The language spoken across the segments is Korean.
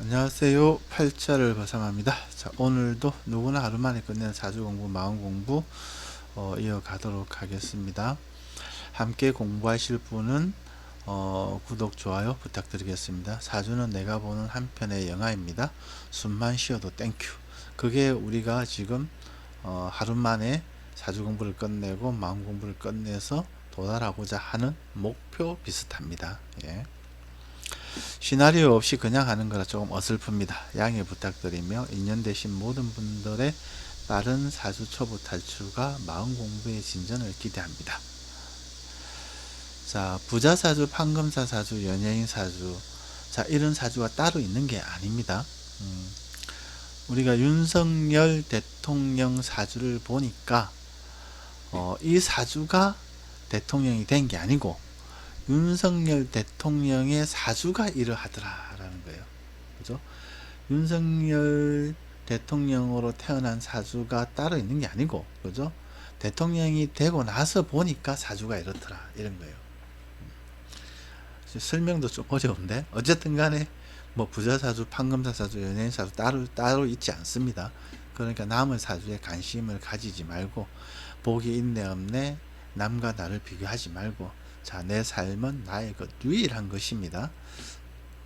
안녕하세요. 팔자를 벗삼합니다. 자, 오늘도 누구나 하루 만에 끝내는 사주 공부, 마음 공부 이어가도록 하겠습니다. 함께 공부하실 분은 구독, 좋아요 부탁드리겠습니다. 사주는 내가 보는 한편의 영화입니다. 숨만 쉬어도 땡큐. 그게 우리가 지금 하루 만에 사주 공부를 끝내고 마음 공부를 끝내서 도달하고자 하는 목표 비슷합니다. 예. 시나리오 없이 그냥 하는 거라 조금 어설픕니다. 양해 부탁드리며 인연되신 모든 분들의 빠른 사주 초보 탈출과 마음 공부의 진전을 기대합니다. 자, 부자 사주, 판금사 사주, 연예인 사주, 자, 이런 사주가 따로 있는 게 아닙니다. 우리가 윤석열 대통령 사주를 보니까 이 사주가 대통령이 된 게 아니고 윤석열 대통령의 사주가 이러하더라라는 거예요. 그죠? 윤석열 대통령으로 태어난 사주가 따로 있는 게 아니고, 그죠? 대통령이 되고 나서 보니까 사주가 이렇더라, 이런 거예요. 설명도 좀 어려운데, 어쨌든 간에, 뭐, 부자 사주, 판금사 사주, 연예인 사주 따로 있지 않습니다. 그러니까 남의 사주에 관심을 가지지 말고, 복이 있네, 없네, 남과 나를 비교하지 말고, 자, 내 삶은 나의 것, 유일한 것입니다.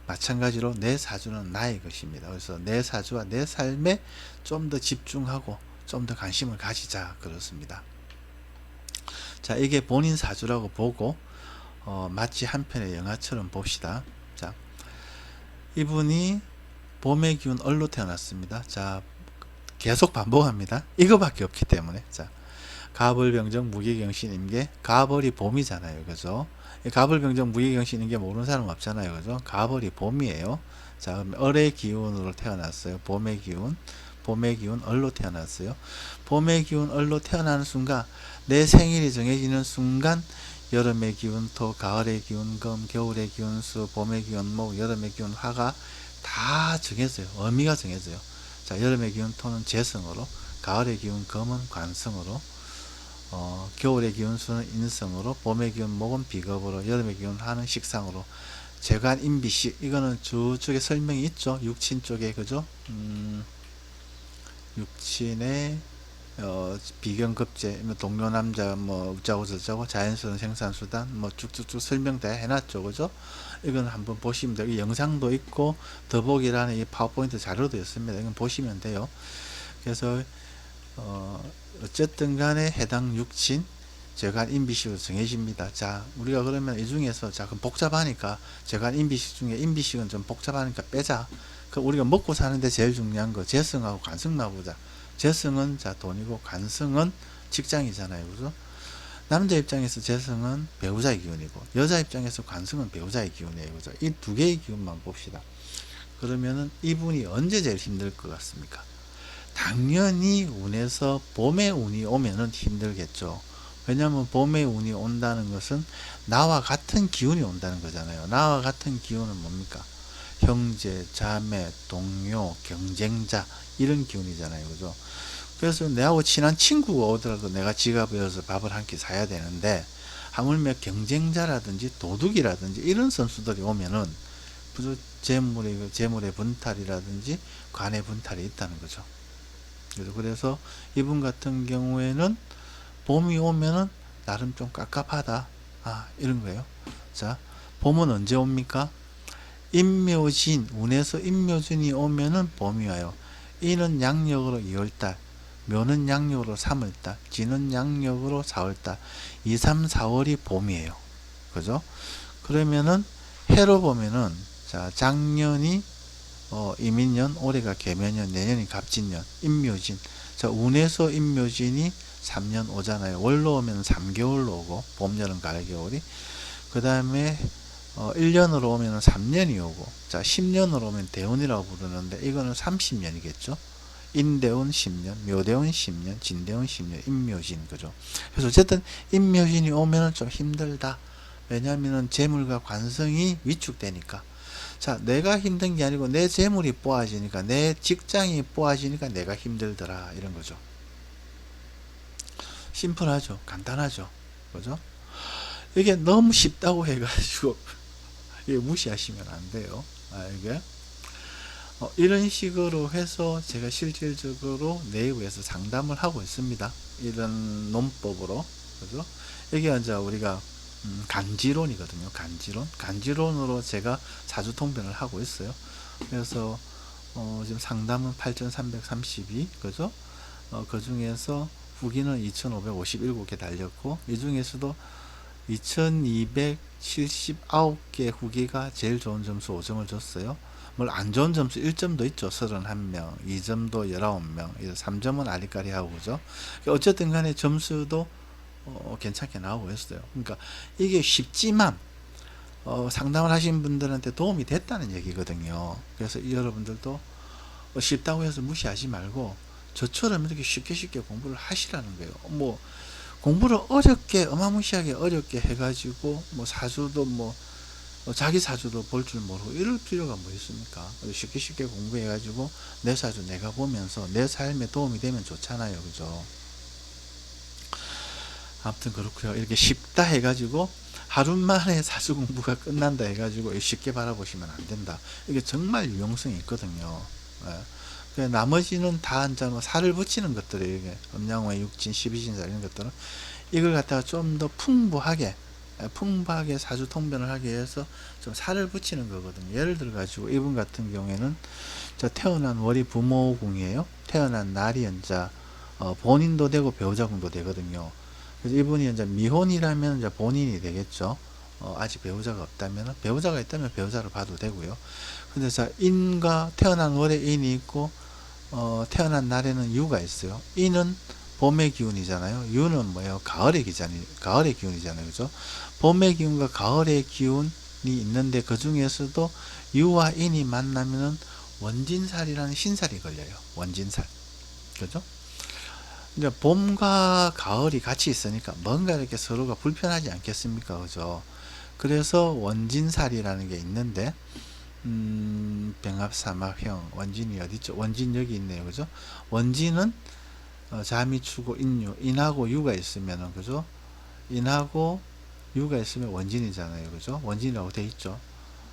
마찬가지로 내 사주는 나의 것입니다. 그래서 내 사주와 내 삶에 좀 더 집중하고 좀 더 관심을 가지자, 그렇습니다. 자, 이게 본인 사주라고 보고 마치 한 편의 영화처럼 봅시다. 자, 이분이 봄의 기운 을로 태어났습니다. 자, 계속 반복합니다. 이거밖에 없기 때문에. 자, 가벌병정 무기경신 임계, 가벌이 봄이잖아요, 그죠? 가벌병정 무기경신 임계 모르는 사람 없잖아요, 그죠? 가벌이 봄이에요. 자, 그럼 을의 기운으로 태어났어요. 봄의 기운, 봄의 기운 을로 태어났어요. 봄의 기운 을로 태어나는 순간, 내 생일이 정해지는 순간, 여름의 기운 토, 가을의 기운 금, 겨울의 기운 수, 봄의 기운 목, 여름의 기운 화가 다 정해져요. 의미가 정해져요. 자, 여름의 기운 토는 재성으로, 가을의 기운 금은 관성으로, 겨울의 기운 수는 인성으로, 봄의 기운 목은 비겁으로, 여름의 기운 하는 식상으로, 재관 인비식, 이거는 저쪽에 설명이 있죠. 육친 쪽에, 그죠? 육친의 비견급제, 동료남자, 뭐 어쩌고 저쩌고, 자연스러운 생산수단, 뭐 쭉쭉쭉 설명 다 해놨죠, 그죠? 이건 한번 보시면 돼요. 이 영상도 있고 더보기란에 이 파워포인트 자료도 있습니다. 이건 보시면 돼요. 그래서 어쨌든 간에 해당 육친 재관 인비식으로 정해집니다. 자, 우리가 그러면 이 중에서, 자, 그럼 복잡하니까, 재관 인비식 중에 인비식은 좀 복잡하니까 빼자. 그 우리가 먹고 사는데 제일 중요한 거, 재성하고 관성 나보자. 재성은 자, 돈이고, 관성은 직장이잖아요. 그죠? 남자 입장에서 재성은 배우자의 기운이고, 여자 입장에서 관성은 배우자의 기운이에요. 그죠? 이 두 개의 기운만 봅시다. 그러면은 이분이 언제 제일 힘들 것 같습니까? 당연히 운에서 봄의 운이 오면은 힘들겠죠. 왜냐하면 봄의 운이 온다는 것은 나와 같은 기운이 온다는 거잖아요. 나와 같은 기운은 뭡니까? 형제, 자매, 동료, 경쟁자, 이런 기운이잖아요. 그죠? 그래서 내하고 친한 친구가 오더라도 내가 지갑에 넣어서 밥을 한 끼 사야 되는데, 하물며 경쟁자라든지 도둑이라든지 이런 선수들이 오면은 재물의 분탈이라든지 관의 분탈이 있다는 거죠. 그래서 이분 같은 경우에는 봄이 오면은 나름 좀 깝깝하다, 이런 거예요. 자, 봄은 언제 옵니까? 인묘진, 운에서 인묘진이 오면은 봄이 와요. 인은 양력으로 2월달, 묘는 양력으로 3월달, 진은 양력으로 4월달, 2, 3, 4월이 봄이에요. 그죠? 그러면은 해로 보면은, 자, 작년이 이민년, 올해가 개면년, 내년이 갑진년, 인묘진. 자, 운에서 인묘진이 3년 오잖아요. 월로 오면 3개월로 오고, 봄, 여름, 가을, 겨울이. 그 다음에 1년으로 오면 3년이 오고, 자, 10년으로 오면 대운이라고 부르는데, 이거는 30년이겠죠. 인대운 10년, 묘대운 10년, 진대운 10년, 인묘진, 그죠? 그래서 어쨌든 인묘진이 오면은 좀 힘들다. 왜냐하면은 재물과 관성이 위축되니까. 자, 내가 힘든 게 아니고 내 재물이 뽑아지니까, 내 직장이 뽑아지니까 내가 힘들더라, 이런 거죠. 심플하죠. 간단하죠. 그죠? 이게 너무 쉽다고 해가지고 이게 무시하시면 안 돼요. 이게 이런 식으로 해서 제가 실질적으로 네이버에서 상담을 하고 있습니다. 이런 논법으로. 그죠? 이게 이제 우리가 간지론이거든요. 간지론으로 제가 사주통변을 하고 있어요. 그래서 지금 상담은 8,332, 그죠? 그 중에서 후기는 2,557개 달렸고, 이 중에서도 2,279개 후기가 제일 좋은 점수 5점을 줬어요. 물론 안 좋은 점수 1점도 있죠. 31명, 2점도 19명, 3점은 아리까리하고, 그죠? 어쨌든 간에 점수도 괜찮게 나오고 있어요. 그러니까 이게 쉽지만 상담을 하신 분들한테 도움이 됐다는 얘기거든요. 그래서 여러분들도 쉽다고 해서 무시하지 말고 저처럼 이렇게 쉽게 공부를 하시라는 거예요. 뭐 공부를 어렵게 어마무시하게 어렵게 해가지고 뭐 사주도 뭐 자기 사주도 볼 줄 모르고 이럴 필요가 뭐 있습니까? 쉽게 공부해가지고 내 사주 내가 보면서 내 삶에 도움이 되면 좋잖아요. 그죠? 아무튼 그렇고요. 이렇게 쉽다 해가지고 하루 만에 사주 공부가 끝난다 해가지고 쉽게 바라보시면 안 된다. 이게 정말 유용성이 있거든요. 예. 나머지는 다 이제 뭐 살을 붙이는 것들이 이게 음양화, 육진, 십이진사 이런 것들은 이걸 갖다가 좀 더 풍부하게 사주 통변을 하기 위해서 좀 살을 붙이는 거거든요. 예를 들어 가지고 이분 같은 경우에는 저 태어난 월이 부모궁이에요. 태어난 날이 이제 본인도 되고 배우자궁도 되거든요. 그래서 이분이 이제 미혼이라면 이제 본인이 되겠죠. 아직 배우자가 없다면 배우자가 있다면 배우자를 봐도 되고요. 근데 자 인과 태어난 월에 인이 있고 태어난 날에는 유가 있어요. 인은 봄의 기운이잖아요. 유는 뭐예요? 가을의 기운이잖아요. 그죠? 봄의 기운과 가을의 기운이 있는데 그 중에서도 유와 인이 만나면은 원진살이라는 신살이 걸려요. 원진살. 그죠? 이제 봄과 가을이 같이 있으니까 뭔가 이렇게 서로가 불편하지 않겠습니까? 그죠? 그래서 원진살이라는 게 있는데, 병합사막형, 원진이 어디죠? 원진 여기 있네요. 그죠? 원진은 자미추고 인유, 인하고 유가 있으면은, 그죠? 인하고 유가 있으면 원진이잖아요. 그죠? 원진이라고 돼 있죠.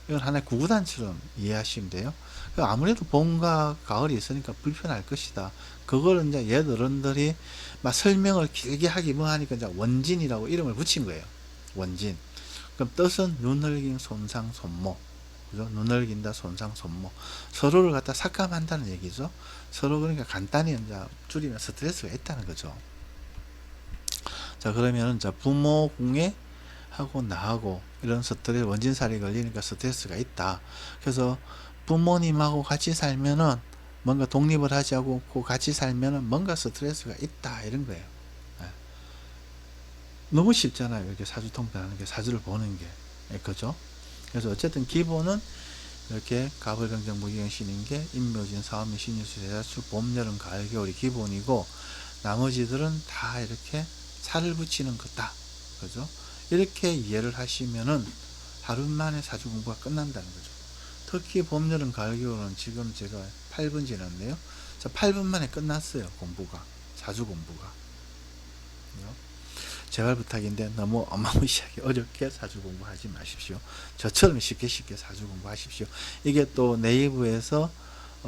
이건 하나의 구구단처럼 이해하시면 돼요. 아무래도 봄과 가을이 있으니까 불편할 것이다. 그걸 이제 옛 어른들이 막 설명을 길게 하기 뭐 하니까 이제 원진이라고 이름을 붙인 거예요. 원진. 그럼 뜻은 눈흘김 손상 손모. 그죠? 눈흘긴다 손상 손모. 서로를 갖다 삭감한다는 얘기죠. 서로 그러니까 간단히 이제 줄이면 스트레스가 있다는 거죠. 자, 그러면 이제 부모 궁에 하고 나하고 이런 스트레스 원진살이 걸리니까 스트레스가 있다. 그래서 부모님하고 같이 살면은 뭔가 독립을 하지 않고 같이 살면은 뭔가 스트레스가 있다 이런 거예요. 예. 너무 쉽잖아요. 이렇게 사주 통변하는 게 사주를 보는 게 그죠? 그래서 어쨌든 기본은 이렇게 가불병정 무기경신인 게 인묘진 사업미 신유수 대자축 봄 여름 가을 겨울이 기본이고 나머지들은 다 이렇게 살을 붙이는 거다. 그죠? 이렇게 이해를 하시면은 하루 만에 사주 공부가 끝난다는 거죠. 특히 봄, 여름, 가을, 겨울은 지금 제가 8분 지났네요. 자, 8분 만에 끝났어요. 공부가. 사주 공부가. 제발 부탁인데 너무 어마무시하게 어렵게 사주 공부하지 마십시오. 저처럼 쉽게 사주 공부하십시오. 이게 또 네이버에서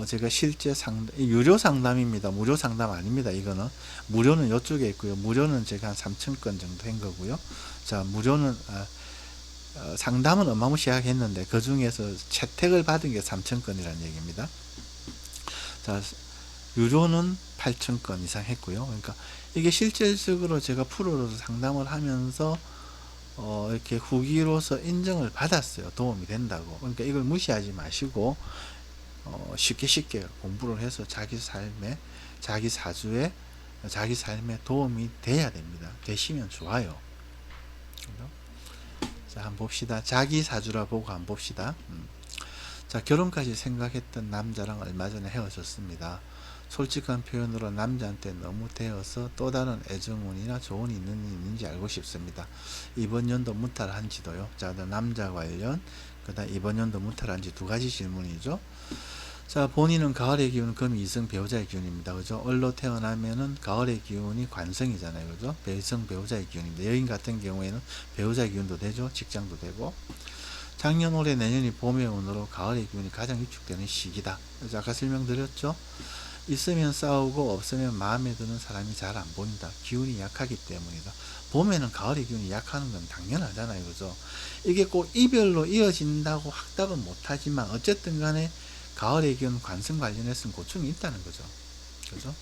제가 실제 유료 상담입니다. 무료 상담 아닙니다. 이거는 무료는 이쪽에 있고요. 무료는 제가 한 3,000건 정도 한 거고요. 자, 무료는 상담은 어마무시하게 했는데 그 중에서 채택을 받은 게 3,000건이라는 얘기입니다. 자, 유료는 8,000건 이상 했고요. 그러니까 이게 실질적으로 제가 프로로서 상담을 하면서 이렇게 후기로서 인정을 받았어요. 도움이 된다고. 그러니까 이걸 무시하지 마시고 쉽게 공부를 해서 자기 삶에, 자기 사주에, 자기 삶에 도움이 돼야 됩니다. 되시면 좋아요. 자, 한번 봅시다. 자기 사주라 보고 한번 봅시다. 자, 결혼까지 생각했던 남자랑 얼마 전에 헤어졌습니다. 솔직한 표현으로 남자한테 너무 대어서 또 다른 애정운이나 조언이 있는지 알고 싶습니다. 이번 연도 무탈한지도요. 자, 남자 관련, 그 다음 이번 연도 무탈한지 두 가지 질문이죠. 자, 본인은 가을의 기운은 금 이성 배우자의 기운입니다. 그죠? 을로 태어나면은 가을의 기운이 관성이잖아요. 그죠? 배성 배우자의 기운입니다. 여인 같은 경우에는 배우자의 기운도 되죠. 직장도 되고. 작년, 올해, 내년이 봄의 운으로 가을의 기운이 가장 위축되는 시기다. 그래서 아까 설명드렸죠. 있으면 싸우고 없으면 마음에 드는 사람이 잘 안 보인다. 기운이 약하기 때문이다. 봄에는 가을의 기운이 약하는 건 당연하잖아요. 그죠? 이게 꼭 이별로 이어진다고 확답은 못하지만 어쨌든 간에 가을의 기운 관성 관련해서는 고충이 있다는 거죠. 그죠?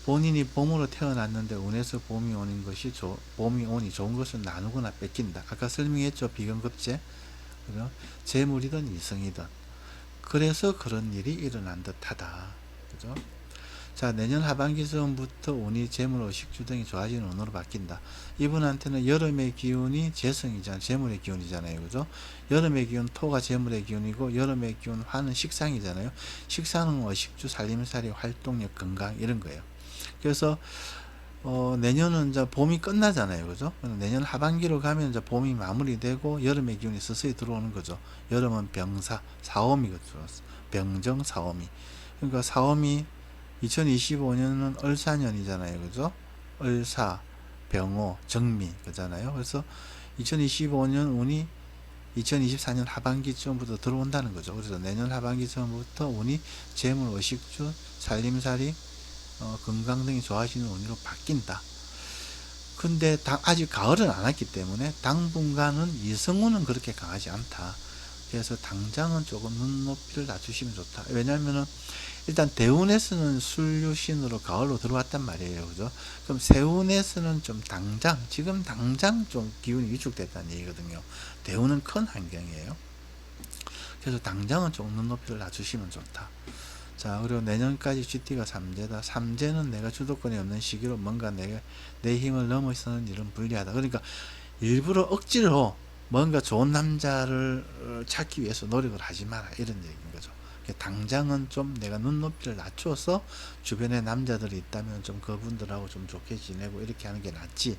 본인이 봄으로 태어났는데 운에서 봄이 오는 것이 봄이 오니 좋은 것을 나누거나 뺏긴다. 아까 설명했죠. 비근급제. 그죠? 재물이든 이성이든. 그래서 그런 일이 일어난 듯하다. 그죠? 자, 내년 하반기쯤부터 운이 재물, 의식주 등이 좋아지는 운으로 바뀐다. 이분한테는 여름의 기운이 재성이잖아요. 재물의 기운이잖아요. 그죠? 여름의 기운 토가 재물의 기운이고 여름의 기운 화는 식상이잖아요. 식상은 의식주, 살림살이, 활동력, 건강 이런 거예요. 그래서 내년은 이제 봄이 끝나잖아요. 그죠? 내년 하반기로 가면 이제 봄이 마무리되고 여름의 기운이 서서히 들어오는 거죠. 여름은 병사, 사오미가 들어왔어. 병정, 사오미. 그러니까 사오미 2025년은 을사년이잖아요. 그죠? 을사, 병호, 정미 그잖아요. 그래서 2025년 운이 2024년 하반기쯤부터 들어온다는 거죠. 그래서 내년 하반기쯤부터 운이 재물, 의식주, 살림살이, 건강 등이 좋아지는 운으로 바뀐다. 근데 아직 가을은 안 왔기 때문에 당분간은 이성운은 그렇게 강하지 않다. 그래서 당장은 조금 눈높이를 낮추시면 좋다. 왜냐면은 일단 대운에서는 술류신으로 가을로 들어왔단 말이에요. 그죠? 그럼 세운에서는 좀 지금 당장 좀 기운이 위축됐다는 얘기거든요. 대운은 큰 환경이에요. 그래서 당장은 좀 눈높이를 낮추시면 좋다. 자, 그리고 내년까지 GT가 3제다. 3제는 내가 주도권이 없는 시기로 뭔가 내 힘을 넘어서는 일은 불리하다. 그러니까 일부러 억지로 뭔가 좋은 남자를 찾기 위해서 노력을 하지 마라. 이런 얘기인 거죠. 당장은 좀 내가 눈높이를 낮춰서 주변에 남자들이 있다면 좀 그분들하고 좀 좋게 지내고 이렇게 하는 게 낫지.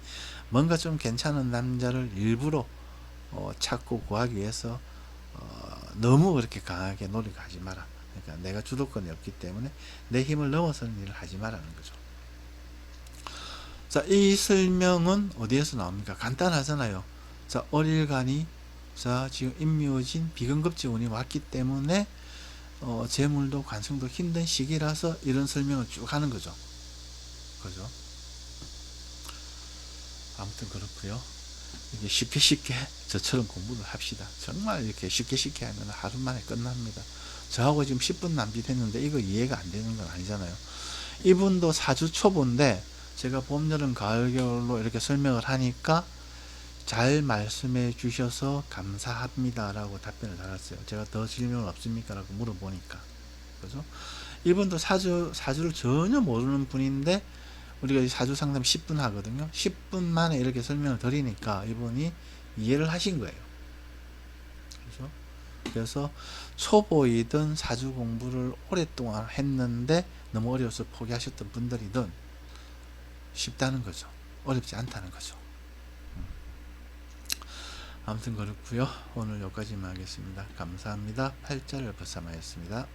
뭔가 좀 괜찮은 남자를 일부러 찾고 구하기 위해서 너무 그렇게 강하게 노력하지 마라. 그러니까 내가 주도권이 없기 때문에 내 힘을 넘어서는 일을 하지 마라는 거죠. 자, 이 설명은 어디에서 나옵니까? 간단하잖아요. 자, 월일간이 자, 지금 임묘진 비근급지 운이 왔기 때문에 재물도 관성도 힘든 시기라서 이런 설명을 쭉 하는 거죠. 그죠? 아무튼 그렇고요. 이게 쉽게 저처럼 공부를 합시다. 정말 이렇게 쉽게 하면 하루 만에 끝납니다. 저하고 지금 10분 낭비했는데 이거 이해가 안 되는 건 아니잖아요. 이분도 사주 초보인데 제가 봄, 여름, 가을, 겨울로 이렇게 설명을 하니까 잘 말씀해 주셔서 감사합니다 라고 답변을 달았어요. 제가 더 질문 없습니까? 라고 물어보니까. 그죠? 이분도 사주를 전혀 모르는 분인데 우리가 사주 상담 10분 하거든요. 10분 만에 이렇게 설명을 드리니까 이분이 이해를 하신 거예요. 그죠? 그래서 초보이든 사주 공부를 오랫동안 했는데 너무 어려워서 포기하셨던 분들이든 쉽다는 거죠. 어렵지 않다는 거죠. 아무튼 그렇고요. 오늘 여기까지만 하겠습니다. 감사합니다. 팔자를 벗삼하였습니다.